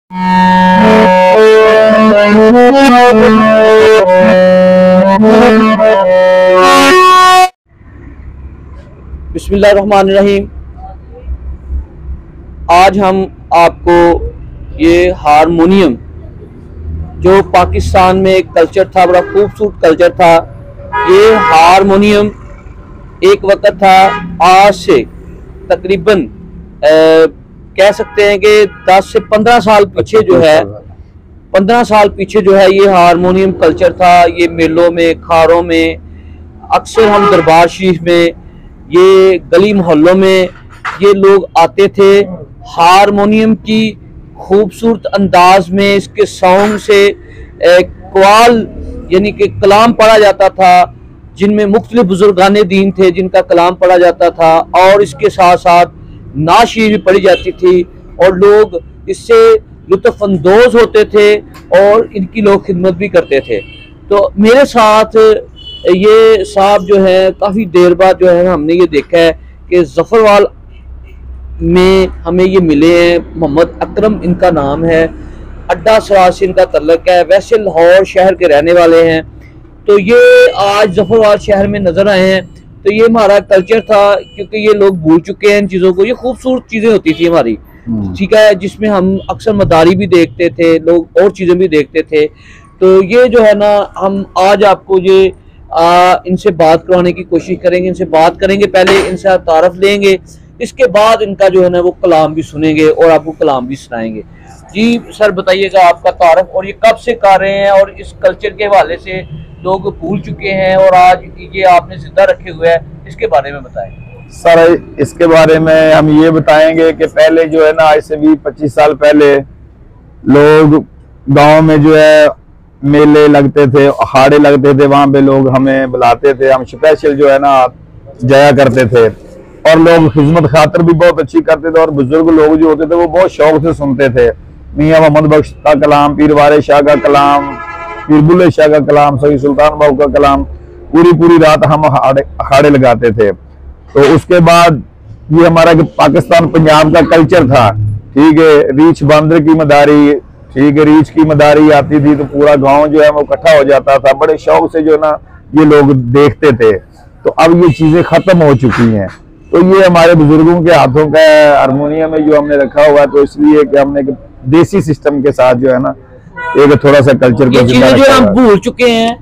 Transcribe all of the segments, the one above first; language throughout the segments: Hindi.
बिस्मिल्लाहिर्रहमानिर्रहीम। आज हम आपको ये हारमोनियम जो पाकिस्तान में एक कल्चर था, बड़ा खूबसूरत कल्चर था। ये हारमोनियम एक वक्त था, आज से तकरीबन कह सकते हैं कि 10 से 15 साल पीछे जो है 15 साल पीछे जो है ये हारमोनियम कल्चर था। ये मेलों में, खारों में, अक्सर हम दरबार शरीफ में, ये गली मोहल्लों में ये लोग आते थे। हारमोनियम की खूबसूरत अंदाज में इसके साउंड से कवाल यानी कि कलाम पढ़ा जाता था, जिनमें मुख्तलिफ बुजुर्गाने दीन थे जिनका कलाम पढ़ा जाता था, और इसके साथ साथ नाशीर भी पढ़ी जाती थी और लोग इससे लुत्फ अंदोज होते थे और इनकी लोग खिदमत भी करते थे। तो मेरे साथ ये साहब जो है काफ़ी देर बाद जो है हमने ये देखा है कि ज़फ़रवाल में हमें ये मिले हैं। मोहम्मद अकरम इनका नाम है, अड्डा सराज से इनका तल्लुक़ है, वैसे लाहौर शहर के रहने वाले हैं। तो ये आज ज़फ़रवाल शहर में नज़र आए हैं। तो ये हमारा कल्चर था, क्योंकि ये लोग भूल चुके हैं इन चीज़ों को। ये खूबसूरत चीज़ें होती थी हमारी, ठीक है, जिसमें हम अक्सर मदारी भी देखते थे, लोग और चीज़ें भी देखते थे। तो ये जो है ना, हम आज आपको ये इनसे बात करवाने की कोशिश करेंगे, इनसे बात करेंगे, पहले इनसे तारफ़ लेंगे, इसके बाद इनका जो है ना वो कलाम भी सुनेंगे और आपको कलाम भी सुनाएंगे। जी सर, बताइएगा आपका तारफ़, और ये कब से कर रहे हैं और इस कल्चर के हवाले से लोग भूल चुके हैं और आज ये आपने जिंदा रखे हुए है, इसके बारे में बताएं। सर, इसके बारे में हम ये बताएंगे कि पहले जो है ना, आज से 20-25 साल पहले लोग गांव में जो है मेले लगते थे, अखाड़े लगते थे, वहां पे लोग हमें बुलाते थे, हम स्पेशल जो है ना जाया करते थे और लोग खिदमत खातर भी बहुत अच्छी करते थे। और बुजुर्ग लोग जो होते थे वो बहुत शौक से सुनते थे। मियां मोहम्मद बख्श का कलाम, पीर वारे शाह का कलाम, पीर बुल्ले शाह का कलाम, सही सुल्तान बाबू का कलाम, पूरी रात हम अखाड़े लगाते थे। तो उसके बाद ये हमारा पाकिस्तान पंजाब का कल्चर था, ठीक है। रीछ बांदर की मदारी, ठीक है, रीछ की मदारी आती थी तो पूरा गांव जो है वो इकट्ठा हो जाता था, बड़े शौक से जो है ना ये लोग देखते थे। तो अब ये चीजें खत्म हो चुकी हैं। तो ये हमारे बुजुर्गों के हाथों का हारमोनियम है जो हमने रखा हुआ है, तो इसलिए कि हमने देसी सिस्टम के साथ जो है ना एक थोड़ा सा कल्चर को चीजें जो हम भूल चुके हैं,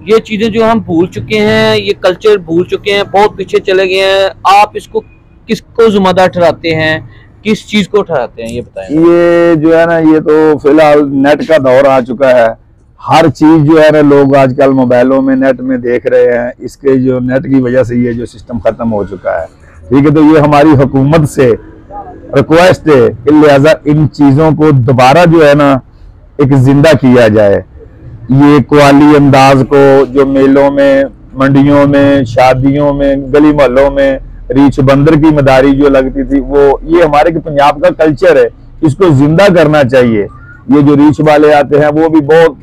ये चीजें जो हम भूल चुके हैं, ये कल्चर भूल चुके हैं, बहुत पीछे चले गए हैं। आप इसको किसको जिम्मेदार ठहराते हैं, किस चीज को ठहराते हैं, ये बताएं। ये जो है ना, ये तो फिलहाल नेट का दौर आ चुका है। हर चीज जो है ना लोग आजकल मोबाइलों में, नेट में देख रहे हैं। इसके जो नेट की वजह से ये जो सिस्टम खत्म हो चुका है, ठीक है। तो ये हमारी हुकूमत से रिक्वेस्ट है कि लिहाजा इन चीजों को दोबारा जो है ना एक जिंदा किया जाए। ये कवाली अंदाज को जो मेलों में, मंडियों में, शादियों में, गली मोहल्लों में रीछ बंदर की मदारी जो लगती थी, वो ये हमारे पंजाब का कल्चर है, इसको जिंदा करना चाहिए। ये जो रीछ वाले आते हैं वो भी बहुत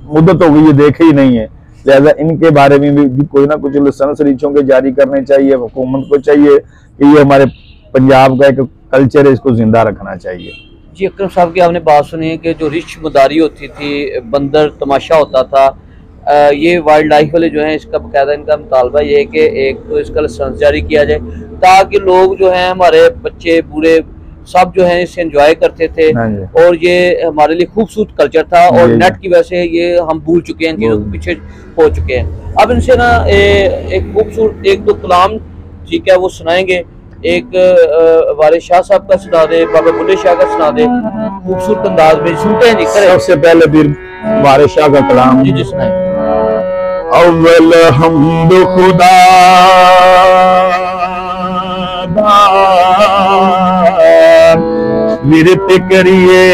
मुद्दत हो गई ये देखे ही नहीं है। लिहाजा इनके बारे में भी कोई ना कुछ लाइसेंस रीछों के जारी करने चाहिए। हुकूमत को चाहिए कि ये हमारे पंजाब का एक कल्चर है, इसको जिंदा रखना चाहिए। जी अकरम साहब की आपने बात सुनी है कि जो रीछ मदारी होती थी, बंदर तमाशा होता था, ये वाइल्ड लाइफ वाले जो हैं इसका बाकायदा इनका मुतालबा ये है कि एक तो इसका लाइसेंस जारी किया जाए, ताकि लोग जो हैं, हमारे बच्चे बूढ़े सब जो हैं इससे एंजॉय करते थे। और ये हमारे लिए खूबसूरत कल्चर था, और नेट की वजह से ये हम भूल चुके हैं, चीज़ों के पीछे हो चुके हैं। अब इनसे ना एक खूबसूरत एक दो कलाम, ठीक है, वो सुनाएंगे। एक वारे शाह साहब का सुना दे, बाबा बुल्ले शाह का सुना दे, खूबसूरत अंदाज में सुनते हैं जी। सबसे पहले फिर वारे शाह का कलाम जी सुनाए। अव्वल हम्द खुदा विरत करिए,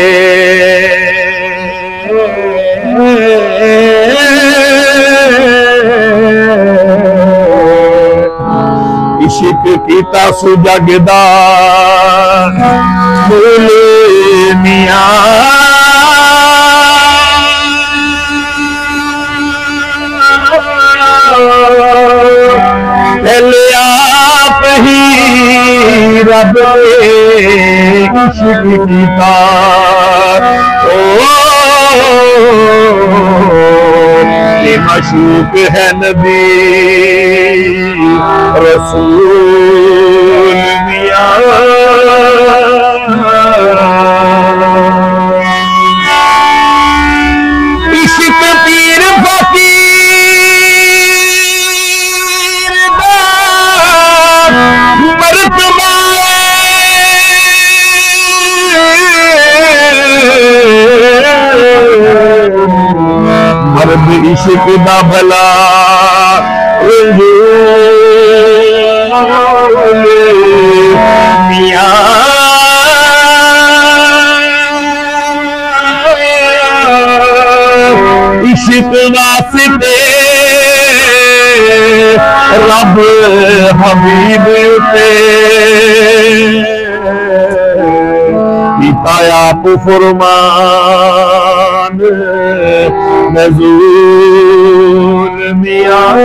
इश्क कीता सु जगदा बोले मियां, पहले आप ही रब इश्क कीता मखलूक है नबी रसूल मियां। इश्क पीर फकीर दा मर्तबा मर्द इश्क दा भला मियां। इश्क वास्ते रब हबीब उते पिता आप फरमान नज़ूल मियां।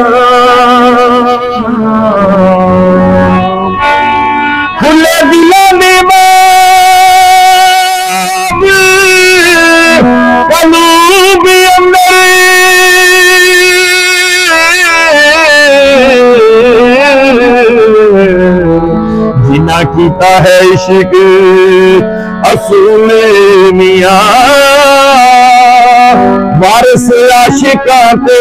खुले दिलों में बाब कलूब अंदर जिना कीता है इश्क असूल मियां। वारिस आशिकां ते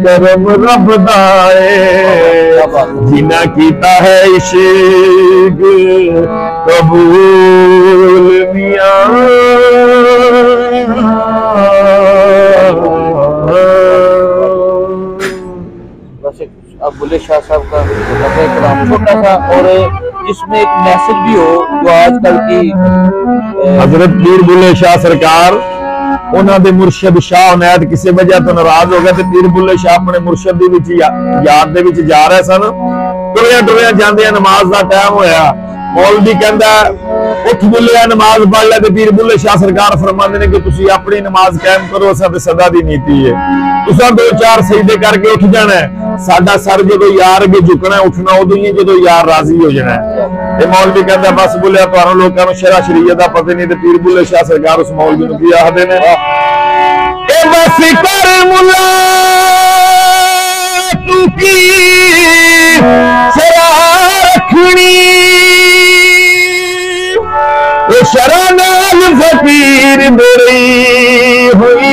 करम रब दा है जिना कीता है इश्क कबूल मियां। वैसे अब बुल्ले शाह साहब का कलाम छोटा सा और जिसमें एक मैसेज भी हो जो आजकल की हजरत पीर बुल्ले शाह सरकार उन्होंने मुर्शद शाह उनैद किसी वजह तो नाराज हो गए तो पीर बुल्ले शाह अपने मुर्शद याद दे विच जा रहे सन। टुरिया टुरिया जांदे नमाज का टाइम होया मौलवी कहंदा उठ बुल्लिया नमाज पढ़ ले। पीर बुल्ले शाह सरकार फरमांदे ने कि तुसी अपनी नमाज कायम करो असां ते सदा दी नीति है तुसां 2-4 सजदे करके उठ जाना है। साडा सर जो यार अगे झुकना उठना उदों ही जो यार राजी हो जाना है। ये मौलवी कहंदा बस बुल्लिया तुहानू लोकां नूं शरा शरीयत दा पता नहीं ते पीर बुल्ले शाह सरकार उस मौलवी नूं की आखदे ने ए बस कर मुल्ला तू की शरा रखनी शरा नाल फकीर मेरी हुई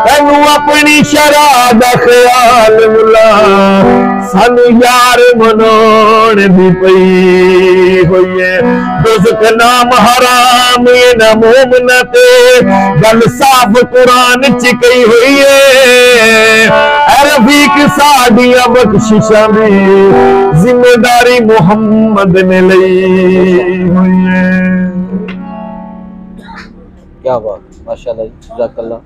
तेनू अपनी शरा दा ख्याल मुला सानू यार मनाउण दी पई हुई दोज़ख नाम हराम ये ना मोमन ते गल साफ कुरान च कही हुई है। रफीक साडियां बख्शिशां दी जिम्मेदारी मुहम्मद ने लई हुई है। क्या बात माशाल्लाह जज़ाकल्लाह।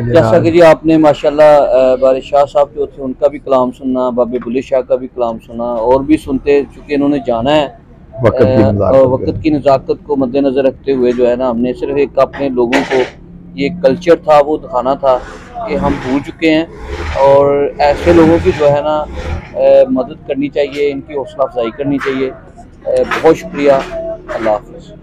जैसा कि जी आपने माशाल्लाह बारिश शाह साहब जो थे उनका भी कलाम सुनना, बाबे बुल्ले शाह का भी कलाम सुना और भी सुनते चूँकि इन्होंने जाना है वक्त की नज़ाकत को मद्देनजर रखते हुए जो है ना हमने सिर्फ एक अपने लोगों को ये कल्चर था वो दिखाना था कि हम भूल चुके हैं और ऐसे लोगों की जो है ना मदद करनी चाहिए, इनकी हौसला अफजाई करनी चाहिए। बहुत शुक्रिया, अल्लाह हाफ़िज़।